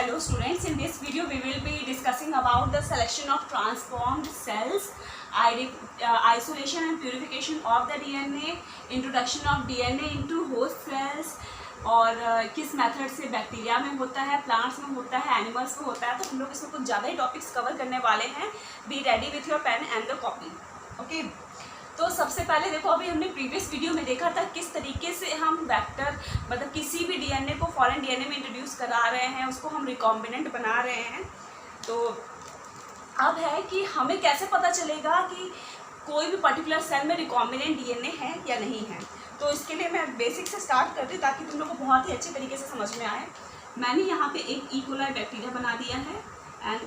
Hello students, in this video we will be discussing about the selection of transformed cells, isolation and purification of the DNA, introduction of DNA into host cells और किस method से bacteria में होता है, plants में होता है, animals में होता है। तो हम लोग इसमें कुछ ज़्यादा ही टॉपिक्स कवर करने वाले हैं। Be ready with your pen and the copy. Okay, तो सबसे पहले देखो, अभी हमने प्रीवियस वीडियो में देखा था किस तरीके से हम वेक्टर मतलब किसी भी डीएनए को फॉरेन डीएनए में इंट्रोड्यूस करा रहे हैं, उसको हम रिकॉम्बिनेंट बना रहे हैं। तो अब है कि हमें कैसे पता चलेगा कि कोई भी पर्टिकुलर सेल में रिकॉम्बिनेंट डीएनए है या नहीं है। तो इसके लिए मैं बेसिक से स्टार्ट करती हूँ ताकि तुम लोग को बहुत ही अच्छे तरीके से समझ में आए। मैंने यहाँ पे एक ई कोलाई बैक्टीरिया बना दिया है and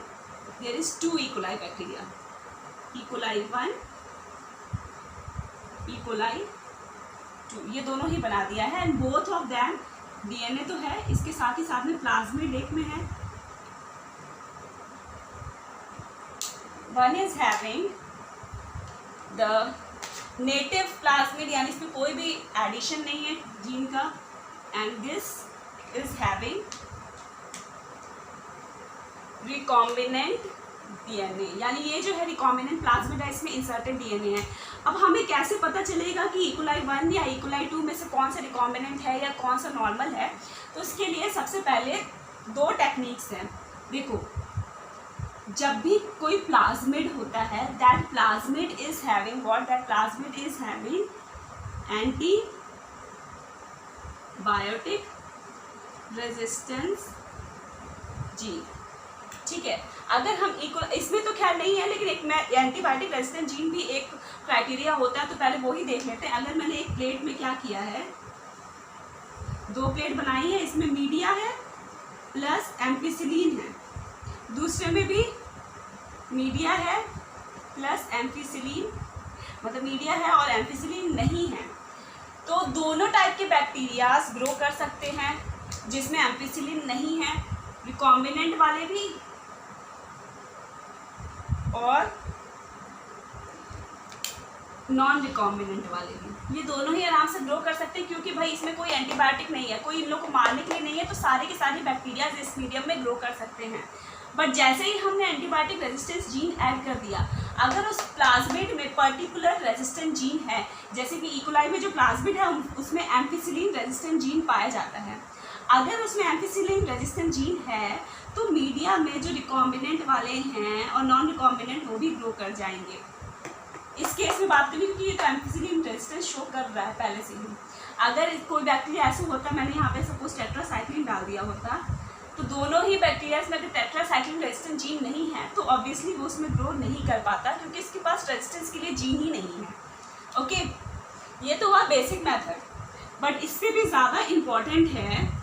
there is 2 E coli bacteria, E coli 1, E coli 2, ये दोनों ही बना दिया है। And both of them DNA तो है, इसके साथ ही साथ में प्लाज्मिड एक में है। One is having the native plasmid, यानी इसमें कोई भी एडिशन नहीं है जीन का, and this is having recombinant DNA, यानी ये जो है रिकॉम्बिनेंट प्लाज्मिड है, इसमें इंसर्टेड डीएनए है। अब हमें कैसे पता चलेगा कि ई कोलाई 1 या ई कोलाई 2 में से कौन सा रिकॉम्बिनेंट है या कौन सा नॉर्मल है। तो इसके लिए सबसे पहले 2 टेक्निक्स हैं। देखो, जब भी कोई प्लाज्मिड होता है, that plasmid is having what, that plasmid is having antibiotic resistance gene. ठीक है, अगर हम इसमें तो खैर नहीं है, लेकिन एक एंटीबायोटिक रेजिस्टेंट जीन भी एक क्राइटेरिया होता है, तो पहले वो ही देख लेते हैं। अगर मैंने एक प्लेट में क्या किया है, 2 प्लेट बनाई है, इसमें मीडिया है प्लस एम्पिसिलिन है, दूसरे में भी मीडिया है प्लस एम्पिसिलिन, मतलब मीडिया है और एम्पिसिलिन नहीं है। तो दोनों टाइप के बैक्टीरियाज ग्रो कर सकते हैं जिसमें एम्पिसिलिन नहीं है, रिकॉम्बिनेंट वाले भी और नॉन रिकॉम्बिनेंट वाले भी, ये दोनों ही आराम से ग्रो कर सकते हैं, क्योंकि भाई इसमें कोई एंटीबायोटिक नहीं है, कोई इन लोग को मारने के लिए नहीं है, तो सारे के सारे बैक्टीरिया इस मीडियम में ग्रो कर सकते हैं। बट जैसे ही हमने एंटीबायोटिक रेजिस्टेंस जीन ऐड कर दिया, अगर उस प्लाज्मिड में पर्टिकुलर रेजिस्टेंट जीन है, जैसे कि ई कोलाई में जो प्लाज्मिड है उसमें एम्पिसिलिन रेजिस्टेंट जीन पाया जाता है, अगर उसमें एम्पिसिलिन रेजिस्टेंट जीन है तो मीडिया में जो रिकॉम्बिनेंट वाले हैं और नॉन रिकॉम्बिनेंट वो भी ग्रो कर जाएंगे। इस केस में बात करें, क्योंकि ये तो एम्पिसिलिन रेजिस्टेंस शो कर रहा है पहले से ही। अगर कोई बैक्टीरिया ऐसा होता, मैंने यहाँ पे सपोज टेट्रासाइक्लिन डाल दिया होता, तो दोनों ही बैक्टीरिया में अगर टेट्रासाइक्लिन रेजिस्टेंट जीन नहीं है तो ऑब्वियसली वो उसमें ग्रो नहीं कर पाता, क्योंकि इसके पास रेजिस्टेंस के लिए जीन ही नहीं है। ओके, ये तो हुआ बेसिक मेथड, बट इससे भी ज़्यादा इम्पॉर्टेंट है,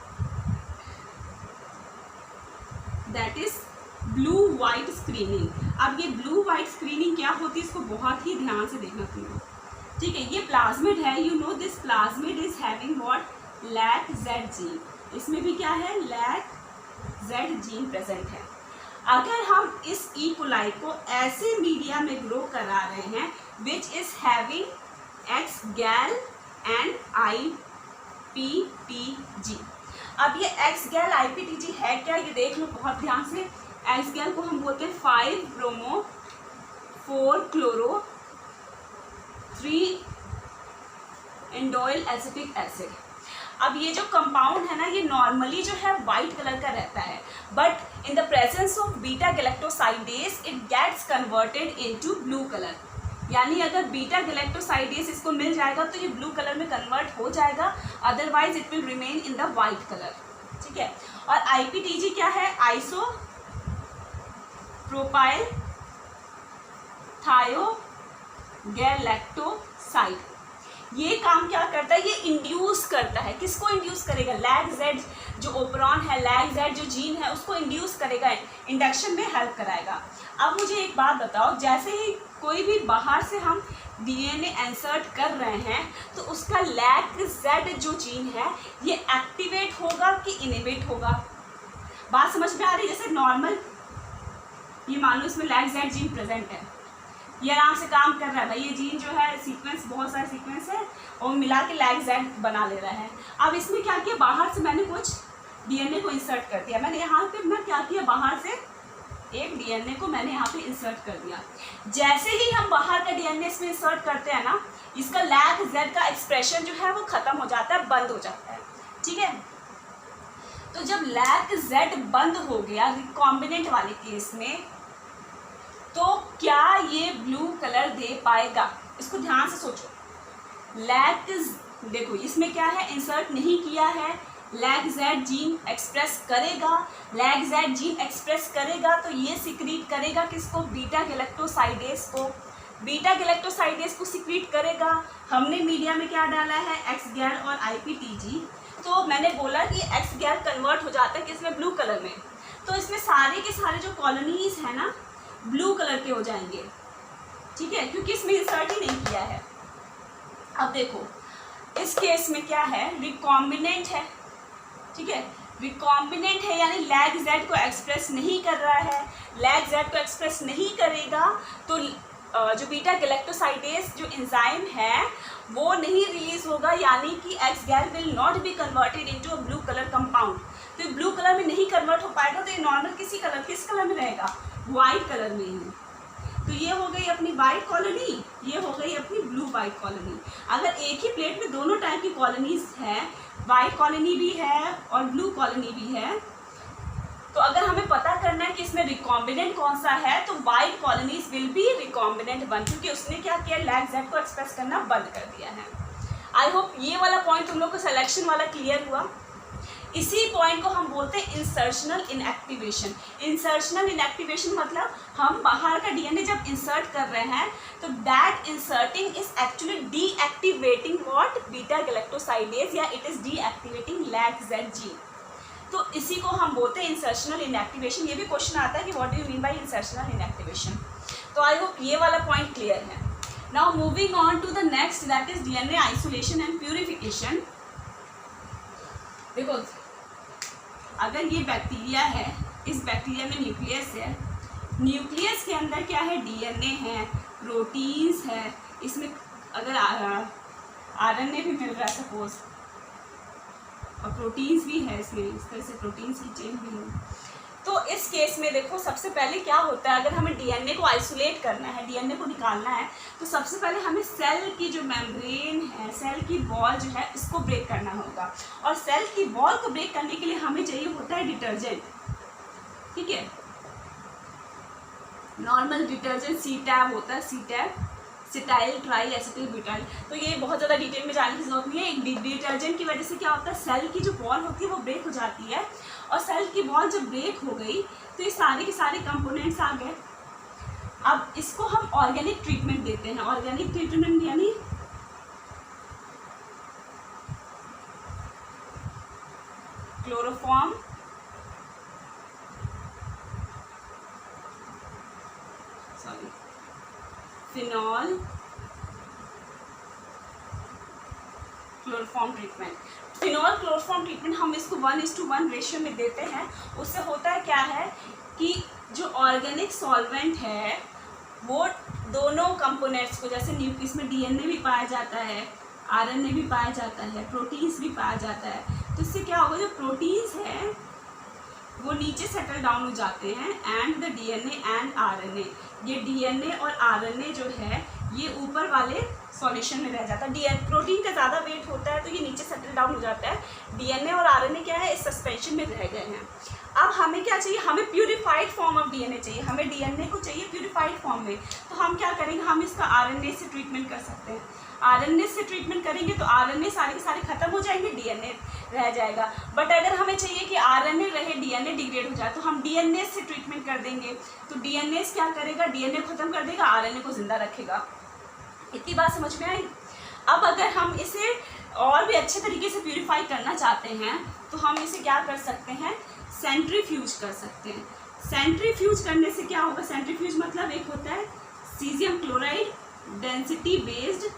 that is blue white screening. अब ये ब्लू वाइट स्क्रीनिंग क्या होती है, इसको बहुत ही ध्यान से देखना तुम लोग। ठीक है, ये प्लाज्मिड है, you know this plasmid is having what, LAC-Z gene. इसमें भी क्या है, LAC-Z जीन प्रेजेंट है। अगर हम इस ई कोलाई को ऐसे मीडिया में ग्रो करा रहे हैं which is having X-gal and IPTG। अब ये X-gal IPTG है क्या, ये देख लो बहुत ध्यान से। X-gal को हम बोलते हैं 5-bromo 4-chloro 3-इंडोइल एसिटिक एसिड। अब ये जो कंपाउंड है ना, ये नॉर्मली जो है वाइट कलर का रहता है, but in the presence of beta galactosidase it gets converted into blue colour. यानी अगर बीटा गैलेक्टोसाइडेज इसको मिल जाएगा तो ये ब्लू कलर में कन्वर्ट हो जाएगा, otherwise it will remain in the white colour. ठीक है, और IPTG क्या है, आइसो प्रोपाइल थायोगैलेक्टोसाइड। ये काम क्या करता है, ये इंड्यूस करता है, किसको इंड्यूस करेगा, LAC-Z जो ओपरॉन है, LAC-Z जो जीन है उसको इंड्यूस करेगा, इंडक्शन में हेल्प कराएगा। अब मुझे एक बात बताओ, जैसे ही कोई भी बाहर से हम DNA इंसर्ट कर रहे हैं तो उसका LAC-Z जो जीन है ये एक्टिवेट होगा कि इनहिबिट होगा। बात समझ में आ रही है? जैसे नॉर्मल ये मान लो इसमें LAC-Z जीन प्रेजेंट है, ये आराम से काम कर रहा है भाई, ये जीन जो है सीक्वेंस, बहुत सारे सीक्वेंस है और मिला के LAC-Z बना ले रहा है। अब इसमें क्या किया, बाहर से मैंने कुछ डीएनए को इंसर्ट कर दिया मैंने यहाँ पे, मैं क्या किया, बाहर से एक डीएनए को मैंने यहाँ पे इंसर्ट कर दिया। जैसे ही हम बाहर का डीएनए इसमें इंसर्ट करते हैं ना, इसका लैग जेड का एक्सप्रेशन जो है वो खत्म हो जाता है, बंद हो जाता है, ठीक है। तो जब लैग जेड बंद हो गया रिकॉम्बिनेंट वाले केस में, तो क्या ये ब्लू कलर दे पाएगा? इसको ध्यान से सोचो। लैग, देखो इसमें क्या है, इंसर्ट नहीं किया है, लैग जेड जीन एक्सप्रेस करेगा, लैग जेड जीन एक्सप्रेस करेगा तो ये सिक्रीट करेगा किसको, बीटा गैलेक्टोसाइडेस को, बीटा गैलेक्टोसाइडेस को सिक्रीट करेगा। हमने मीडिया में क्या डाला है, एक्स गैर और IPTG, तो मैंने बोला कि एक्स गैर कन्वर्ट हो जाता है किसमें, ब्लू कलर में, तो इसमें सारे के सारे जो कॉलोनीज है ना ब्लू कलर के हो जाएंगे, ठीक है, क्योंकि इसमें इंसर्ट ही नहीं किया है। अब देखो इस केस में क्या है, रिकॉम्बिनेंट है, ठीक है, रिकॉम्बिनेंट है यानी लैग जेड को एक्सप्रेस नहीं कर रहा है, लैग जेड को एक्सप्रेस नहीं करेगा तो जो बीटा गैलेक्टोसाइडेस जो एंजाइम है वो नहीं रिलीज होगा, यानी कि एक्स गैर will not be converted into a blue colour compound. तो ब्लू कलर में नहीं कन्वर्ट हो पाएगा, तो ये नॉर्मल किस कलर में रहेगा, वाइट कलर में ही। तो ये हो गई अपनी वाइट कॉलोनी, ये हो गई अपनी ब्लू वाइट कॉलोनी। अगर एक ही प्लेट में दोनों टाइप की कॉलोनीज हैं, वाइट कॉलोनी भी है और ब्लू कॉलोनी भी है, तो अगर हमें पता करना है कि इसमें रिकॉम्बिनेंट कौन सा है, तो white colonies will be recombinant one, क्योंकि उसने क्या किया, लैग जेड को एक्सप्रेस करना बंद कर दिया है। आई होप ये वाला पॉइंट तुम लोग को सिलेक्शन वाला क्लियर हुआ। इसी पॉइंट को हम बोलते हैं इंसर्शनल इनएक्टिवेशन। इंसर्शनल इनएक्टिवेशन मतलब हम बाहर का डीएनए जब इंसर्ट कर रहे हैं तो that inserting is actually deactivating what, beta galactosidase, या it is deactivating lac Z gene. तो इसी को हम बोलते हैं इंसर्शनल इनएक्टिवेशन। ये भी क्वेश्चन आता है कि what do you mean by insertional inactivation. तो आई होप ये वाला पॉइंट क्लियर है। Now moving on to the next, that is DNA isolation and purification. देखो अगर ये बैक्टीरिया है, इस बैक्टीरिया में न्यूक्लियस है, न्यूक्लियस के अंदर क्या है, डीएनए है, प्रोटीन्स है, इसमें अगर आरएनए भी मिल रहा है सपोज, और प्रोटीन्स भी है इसमें, इस तरह से प्रोटीन्स की चेन भी है। तो इस केस में देखो सबसे पहले क्या होता है, अगर हमें डीएनए को आइसोलेट करना है, डीएनए को निकालना है, तो सबसे पहले हमें सेल की जो मेम्ब्रेन है, सेल की वॉल जो है, इसको ब्रेक करना होगा। और सेल की वॉल को ब्रेक करने के लिए हमें चाहिए होता है डिटर्जेंट, ठीक है, नॉर्मल डिटर्जेंट C-टैब होता है, C-टैब, सिटाइल ट्राई एसिटिल ब्यूटाइल। तो ये बहुत ज़्यादा डिटेल में जाने की जरूरत नहीं है। एक डिटर्जेंट की वजह से क्या होता है, सेल की जो वॉल होती है वो ब्रेक हो जाती है, और सेल की वॉल जब ब्रेक हो गई तो ये सारे के सारे कंपोनेंट्स आ गए। अब इसको हम ऑर्गेनिक ट्रीटमेंट देते हैं। ऑर्गेनिक ट्रीटमेंट यानी chloroform, phenol, chloroform treatment. Phenol chloroform treatment हम इसको 1:1 रेशियो में देते हैं। उससे होता है क्या है कि जो ऑर्गेनिक सॉल्वेंट है वो दोनों कंपोनेंट्स को, जैसे इसमें डीएनए भी पाया जाता है, आरएनए भी पाया जाता है, प्रोटीन्स भी पाया जाता है, तो इससे क्या होगा, जो प्रोटीन्स है वो नीचे सेटल डाउन हो जाते हैं, and the DNA and RNA, ये डीएनए और आरएनए जो है ये ऊपर वाले सॉल्यूशन में रह जाता है। प्रोटीन का ज़्यादा वेट होता है तो ये नीचे सेटल डाउन हो जाता है, डीएनए और आरएनए क्या है, इस सस्पेंशन में रह गए हैं। अब हमें क्या चाहिए, हमें प्यूरिफाइड फॉर्म ऑफ डीएनए चाहिए, हमें डीएनए को चाहिए प्यूरिफाइड फॉर्म में। तो हम क्या करेंगे, हम इसका आरएनए से ट्रीटमेंट कर सकते हैं। आरएनए से ट्रीटमेंट करेंगे तो आरएनए सारे के सारे खत्म हो जाएंगे, डीएनए रह जाएगा। बट अगर हमें चाहिए कि आरएनए रहे, डीएनए डिग्रेड हो जाए, तो हम डीएनए से ट्रीटमेंट कर देंगे। तो डीएनए क्या करेगा, डीएनए खत्म कर देगा, आरएनए को जिंदा रखेगा। इतनी बात समझ में आई। अब अगर हम इसे और भी अच्छे तरीके से प्यूरिफाई करना चाहते हैं तो हम इसे क्या कर सकते हैं, सेंट्रीफ्यूज कर सकते हैं। सेंट्रीफ्यूज करने से क्या होगा, सेंट्रीफ्यूज मतलब एक होता है caesium chloride density based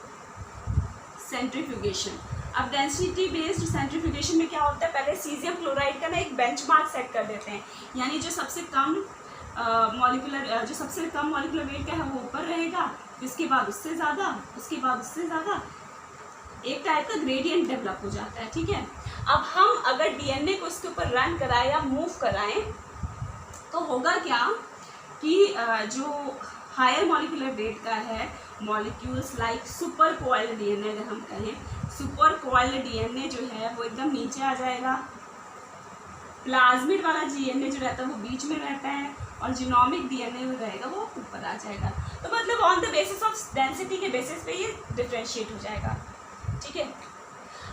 centrifugation. अब डेंसिटी बेस्ड सेंट्रीफ्यूगेशन में क्या होता है, पहले सीजियम क्लोराइड का ना एक बेंचमार्क सेट कर देते हैं, यानी जो सबसे कम मॉलिक्यूलर वेट का है वो ऊपर रहेगा, इसके बाद उससे ज़्यादा, उसके बाद उससे ज़्यादा, एक टाइप का ग्रेडियंट डेवलप हो जाता है, ठीक है। अब हम अगर डीएनए को इसके ऊपर रन कराएं या मूव कराएं तो होगा क्या कि जो हायर मॉलिक्यूलर वेट का है molecules like super coiled DNA, अगर हम कहें सुपर कोइल्ड डीएनए जो है वो एकदम नीचे आ जाएगा, प्लाज्मिड वाला डीएनए जो रहता है वो बीच में रहता है और जीनोमिक डीएनए जो रहेगा वो ऊपर आ जाएगा। तो मतलब on the basis of density के बेसिस पे ये डिफ्रेंशिएट हो जाएगा, ठीक है।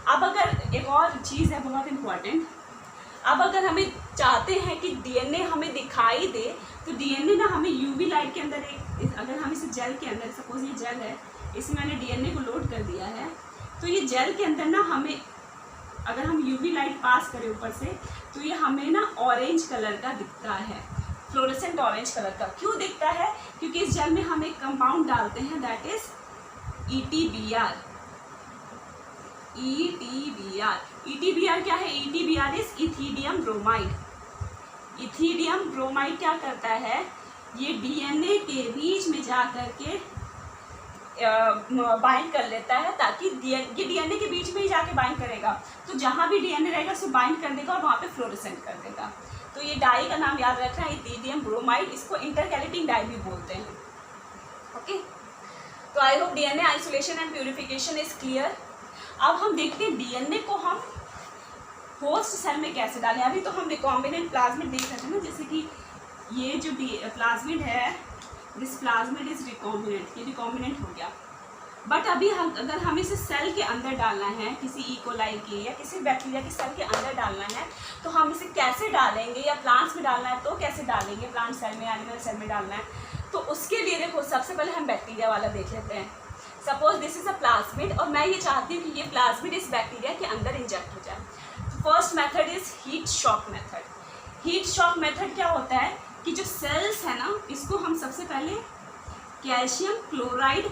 अब अगर एक और चीज़ है बहुत इम्पॉर्टेंट, अब अगर हमें चाहते हैं कि डीएनए हमें दिखाई दे तो डीएनए ना हमें यूवी लाइट के अंदर अगर हम इसे जेल के अंदर, सपोज ये जेल है, इसमें मैंने डीएनए को लोड कर दिया है, तो ये जेल के अंदर ना हमें अगर हम यूवी लाइट पास करें ऊपर से तो ये हमें ना ऑरेंज कलर का दिखता है, फ्लोरेसेंट ऑरेंज कलर का। क्यों दिखता है? क्योंकि इस जेल में हम एक कंपाउंड डालते हैं दैट इज ETBr। ETBr क्या है? ETBr is ethidium bromide. Ethidium bromide क्या करता है, ये डीएनए के बीच में जा कर के बाइंड कर लेता है, ताकि ये डीएनए के बीच में ही जाके बाइंड करेगा, तो जहाँ भी डीएनए रहेगा उसे बाइंड कर देगा और वहाँ पे फ्लोरेसेंट कर देगा। तो ये डाई का नाम याद रखना है, इथीडियम ब्रोमाइड, इसको इंटरकैलेटिंग डाई भी बोलते हैं। ओके, तो I hope DNA isolation and purification is clear. अब हम देखते हैं डीएनए को हम होस्ट सेल में कैसे डालें। अभी तो हम रिकॉम्बिनेंट प्लाज्मिड देख रहे थे ना, जैसे कि ये जो प्लाज्मिड है, दिस प्लाज्मिड इज रिकॉम्बिनेंट, ये रिकॉम्बिनेंट हो गया। बट अभी अगर हम इसे सेल के अंदर डालना है, किसी ई कोलाई के या किसी बैक्टीरिया के सेल के अंदर डालना है, तो हम इसे कैसे डालेंगे, या प्लांट्स में डालना है तो कैसे डालेंगे, प्लांट सेल में, एनिमल सेल में डालना है, तो उसके लिए देखो सबसे पहले हम बैक्टीरिया वाला देख लेते हैं। Suppose this is a plasmid और मैं ये चाहती हूँ कि ये प्लाज्मिड इस बैक्टीरिया के अंदर इंजेक्ट हो जाए। First method is heat shock method. Heat shock method क्या होता है कि जो सेल्स है ना, इसको हम सबसे पहले कैल्शियम क्लोराइड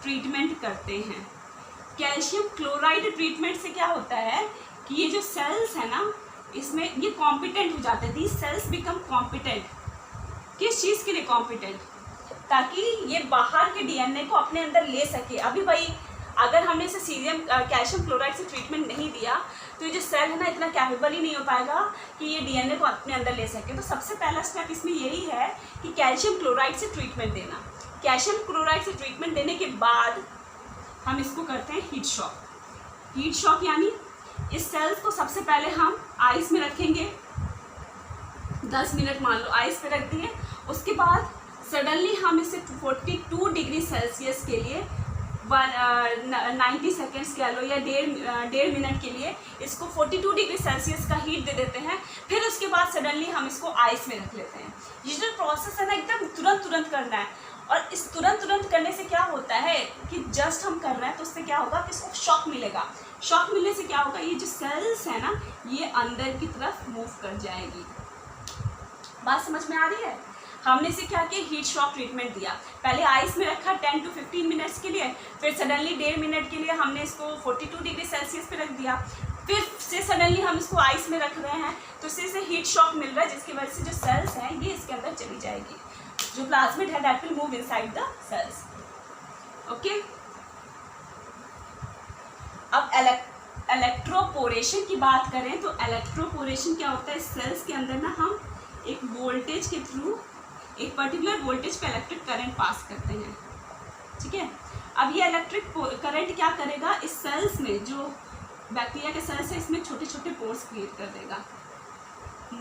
ट्रीटमेंट करते हैं। कैल्शियम क्लोराइड ट्रीटमेंट से क्या होता है कि ये जो सेल्स है ना, इसमें ये कॉम्पिटेंट हो जाते हैं, दीज सेल्स बिकम कॉम्पिटेंट। किस चीज़ के लिए कॉम्पिटेंट? ताकि ये बाहर के डीएनए को अपने अंदर ले सके। अभी भाई अगर हमने इसे सीरियम कैल्शियम क्लोराइड से ट्रीटमेंट नहीं दिया तो ये जो सेल है ना, इतना कैपेबल ही नहीं हो पाएगा कि ये डीएनए को अपने अंदर ले सके। तो सबसे पहला स्टेप इसमें यही है कि कैल्शियम क्लोराइड से ट्रीटमेंट देना। कैल्शियम क्लोराइड से ट्रीटमेंट देने के बाद हम इसको करते हैं हीट शॉक। हीट शॉक यानी इस सेल्स को सबसे पहले हम आइस में रखेंगे, 10 मिनट मान लो आइस पे रख दिए। उसके बाद सडनली हम इसे 42 डिग्री सेल्सियस के लिए 90 सेकेंड्स कह लो या डेढ़ मिनट के लिए इसको 42 डिग्री सेल्सियस का हीट दे देते हैं। फिर उसके बाद सडनली हम इसको आइस में रख लेते हैं। ये जो प्रोसेस है ना, एकदम तुरंत करना है। और इस तुरंत करने से क्या होता है कि जस्ट हम कर रहे हैं तो उससे क्या होगा कि इसको शॉक मिलेगा। शॉक मिलने से क्या होगा, ये जो सेल्स है ना, ये अंदर की तरफ मूव कर जाएगी। बात समझ में आ रही है? हमने इसे क्या किया, हीट शॉक ट्रीटमेंट दिया। पहले आइस में रखा 10 to 15 मिनट्स के लिए, फिर सडनली 1.5 मिनट के लिए हमने इसको 42 डिग्री सेल्सियस पे रख दिया। फिर से सडनली हम इसको आइस में रख रहे हैं, तो इससे हीट शॉक मिल रहा है, जिसकी वजह से जो सेल्स हैं ये इसके अंदर चली जाएगी। जो प्लाज्मिड है that will move inside the cells. Okay, अब इलेक्ट्रोपोरेशन की बात करें तो इलेक्ट्रोपोरेशन क्या होता है, सेल्स के अंदर ना हम एक वोल्टेज के थ्रू एक पर्टिकुलर वोल्टेज पे इलेक्ट्रिक करंट पास करते हैं। ठीक है, अब ये इलेक्ट्रिक करंट क्या करेगा, इस सेल्स में जो बैक्टीरिया के सेल्स है इसमें छोटे छोटे पोर्स क्रिएट कर देगा।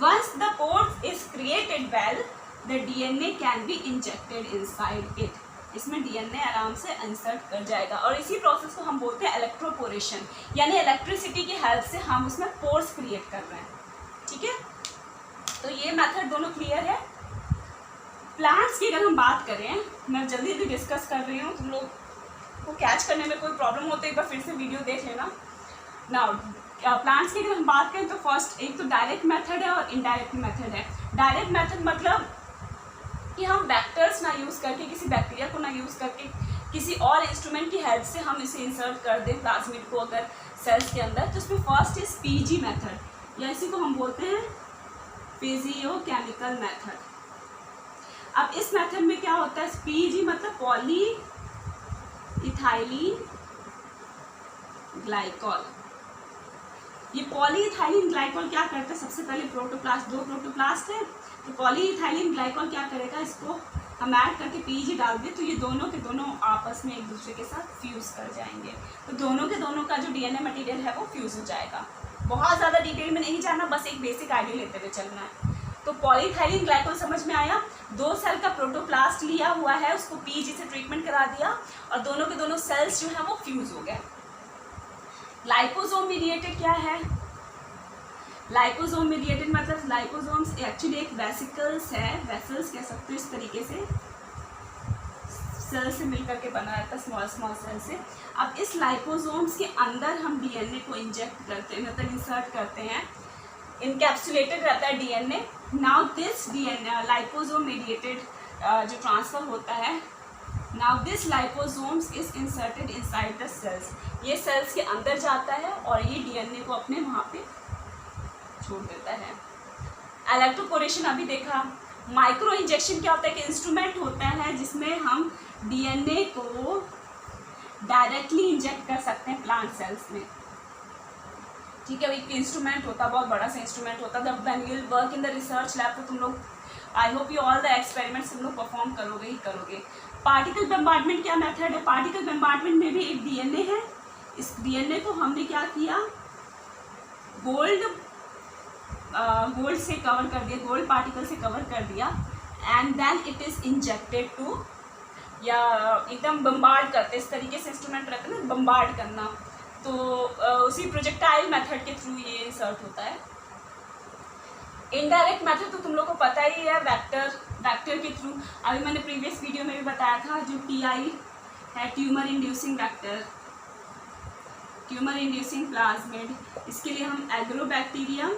Once the pores is created well the DNA can be injected inside it. इसमें डीएनए आराम से इंसर्ट कर जाएगा और इसी प्रोसेस को हम बोलते हैं इलेक्ट्रोपोरेशन, यानी इलेक्ट्रिसिटी की हेल्प से हम उसमें पोर्स क्रिएट कर रहे हैं। ठीक है, तो ये मेथड दोनों क्लियर है। प्लांट्स की अगर हम बात करें, मैं जल्दी डिस्कस कर रही हूँ, तुम लोग को कैच करने में कोई प्रॉब्लम हो तो एक बार फिर से वीडियो देख लेना। नाउ प्लांट्स की अगर हम बात करें तो फर्स्ट एक तो डायरेक्ट मेथड है और इनडायरेक्ट मेथड है। डायरेक्ट मेथड मतलब कि हम वेक्टर्स ना यूज़ करके, किसी बैक्टीरिया को ना यूज़ करके, किसी और इंस्ट्रूमेंट की हेल्प से हम इसे इंसर्ट कर दें प्लाज्मिड को अगर सेल्स के अंदर, तो इसमें फर्स्ट इज पीजी मेथड, या इसी को हम बोलते हैं फिजियोकेमिकल मेथड। अब इस मेथड में क्या होता है, पीजी मतलब पॉली इथाइलिन ग्लाइकॉल, ये पॉलीइथाइलिन ग्लाइकॉल क्या करता है, सबसे पहले प्रोटोप्लास्ट, 2 प्रोटोप्लास्ट है, तो पॉलीइथाइलिन ग्लाइकॉल क्या करेगा, इसको हम ऐड करके पीजी डाल दें तो ये दोनों के दोनों आपस में एक दूसरे के साथ फ्यूज़ कर जाएंगे, तो दोनों के दोनों का जो डीएनए मटेरियल है वो फ्यूज़ हो जाएगा। बहुत ज़्यादा डिटेल में नहीं जाना, बस एक बेसिक आइडिया लेते हुए चलना है। तो पॉलीइथाइलिन ग्लाइकॉल समझ में आया, 2 सेल का प्रोटोप्लास्ट लिया हुआ है, उसको पीजी से ट्रीटमेंट करा दिया और दोनों के दोनों सेल्स जो है वो फ्यूज़ हो गए। लाइपोसोम मीडिएटेड क्या है, लाइपोसोम मीडिएटेड मतलब लाइपोसोम्स एक्चुअली एक वेसिकल्स है, वेसल्स कह सकते हो, इस तरीके से सेल से मिलकर के बना रहता है, स्मॉल स्मॉल सेल से। अब इस लाइपोसोम्स के अंदर हम डीएनए को इंजेक्ट करते हैं, मतलब इंसर्ट करते हैं, इनकैप्सुलेटेड रहता है DNA. Now this DNA liposome mediated जो ट्रांसफ़र होता है, now this liposomes is inserted inside the cells, ये सेल्स के अंदर जाता है और ये डीएनए को अपने वहाँ पे छोड़ देता है। इलेक्ट्रोपोरेशन अभी देखा। माइक्रो इंजेक्शन क्या होता है कि इंस्ट्रूमेंट होता है जिसमें हम डीएनए को डायरेक्टली इंजेक्ट कर सकते हैं प्लांट सेल्स में, ठीक है। एक इंस्ट्रूमेंट होता है, बहुत बड़ा सा इंस्ट्रूमेंट होता है। जब when you will work in the research lab तो तुम लोग, I hope you all the experiments तुम लोग परफॉर्म करोगे ही करोगे। पार्टिकल बम्बार्डमेंट क्या मेथड है, पार्टिकल बम्बार्डमेंट में भी एक डीएनए है, इस डीएनए को हमने क्या किया, गोल्ड से कवर कर दिया, गोल्ड पार्टिकल से कवर कर दिया, and then it is injected to, या एकदम बम्बार्ड करते, इस तरीके से इंस्ट्रूमेंट रहता है ना बम्बार्ड करना, तो उसी प्रोजेक्टाइल मेथड के थ्रू ये इंसर्ट होता है। इनडायरेक्ट मेथड तो तुम लोग को पता ही है, वेक्टर के थ्रू, अभी मैंने प्रीवियस वीडियो में भी बताया था, जो टीआई है, tumour inducing vector, tumour inducing plasmid, इसके लिए हम एग्रोबैक्टीरियम,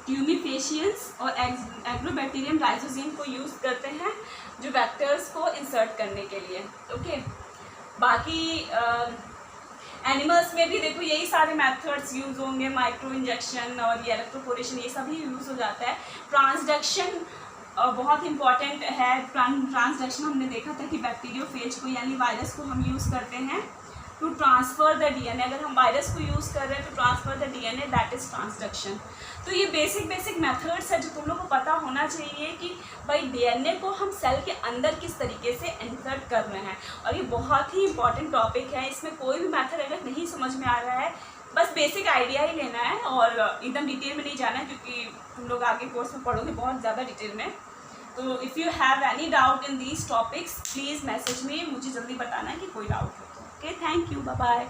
ट्यूमिफेशियंस और एग्रोबैक्टीरियम राइजोजिम को यूज़ करते हैं जो वेक्टर्स को इंसर्ट करने के लिए, ओके। बाकी एनिमल्स में भी देखो यही सारे मेथड्स यूज़ होंगे, माइक्रो इंजेक्शन और ये इलेक्ट्रोपोरेशन, ये सभी यूज़ हो जाता है। ट्रांसडक्शन बहुत इंपॉर्टेंट है। ट्रांसडक्शन हमने देखा था कि बैक्टीरियोफेज को यानी वायरस को हम यूज़ करते हैं टू ट्रांसफ़र द डीएनए, अगर हम वायरस को यूज़ कर रहे हैं तो transfer the DNA, that is transduction. तो ये बेसिक मेथड्स है जो तुम लोग को पता होना चाहिए कि भाई डीएनए को हम सेल के अंदर किस तरीके से इंसर्ट कर रहे हैं, और ये बहुत ही इंपॉर्टेंट टॉपिक है। इसमें कोई भी मेथड अगर नहीं समझ में आ रहा है, बस बेसिक आइडिया ही लेना है और एकदम डिटेल में नहीं जाना है, क्योंकि तुम लोग आगे कोर्स में पढ़ोगे बहुत ज़्यादा डिटेल में। तो if you have any doubt in these topics please message में, मुझे जल्दी बताना है कि कोई डाउट हो तो। Okay, thank you, bye bye.